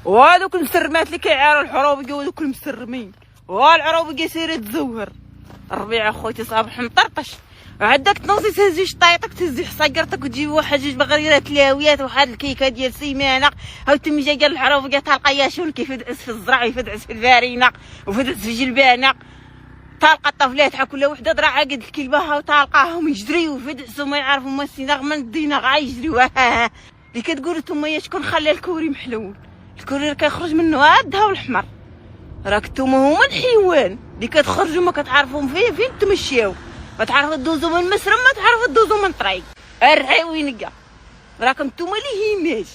وهذوك المسرمات اللي كيعاروا الحروبيه وهذوك المسرمين، والعروبيه سيري تزوهر. الربيع اخوتي صباح مطرطش، عندك تنوضي تهزي شطايطك تهزي حصاقرتك وتجيب واحد جوج بغريرات لاويات وواحد الكيكه ديال سيمانه، هاو تمي جا قال الحروبيه تلقى ياشون كيف يدعس في الزرع يفدعس في الفارينه وفدعس في جلبانه، تلقى الطفلات كل وحده ضرع عقد الكلبه وتلقاهم يجريو ويفدعسوا ما يعرفوا ما السيناغ من الدينا غا يجريو. اللي كتقول نتوما يا شكون خلى الكوري محلول؟ الكوري راه كيخرج منه الذهب والحمر، راك نتوما هما الحيوان اللي كتخرجوا ما كتعرفوهم فين تمشيو، ما تعرفوا دوزو من مسرم ما تعرفوا دوزو من طريق الرعي وين كاع، راكم نتوما اللي هيماج.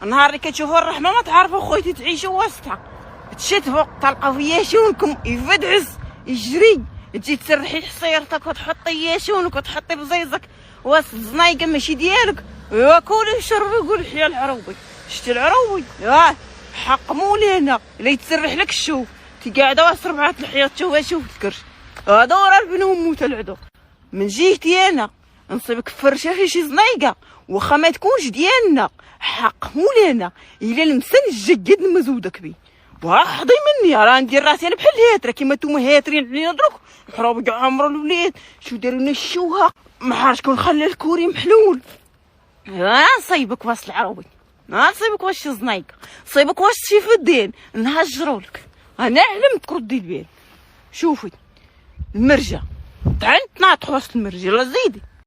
النهار اللي كتشوفوا الرحمه ما تعرفوا خويتي تعيشوا وسطها، تشتفوا تلقاو فيا شونكم يفدعس يجري، تجي تسرحي حصيرتك وتحطي ياشونك وتحطي بزيزك وسط الزنايقه ماشي ديالك، ايوا كولي شربي وقولي حيا العروبي. شتي العروبي حق مولانا اللي يتسرح لك الشوف تقعد وسط 4 الحياط شوف الكرش، هذا راه بنهم موت العدو. من جهتي انا نصيبك فرشه في شي زنايقه واخا ما تكونش ديالنا، حق مولانا الا المسن الجقد نمزودك بيه. وحظي مني راه ندير راسي انا بحال الهاتره كيما نتوما هاترين علينا دروك. الحروب كاع عمرو الوليد شو داروا لنا الشوهه، ما عرفتش شكون خلى الكوري محلول. نصيبك واش العروبي، نصيبك واش شي زنايقه، نصيبك واش شي فدين نهجرولك. انا علمت تردي البال. شوفي المرجه طعنت ناطح وسط المرجه، لا زيدي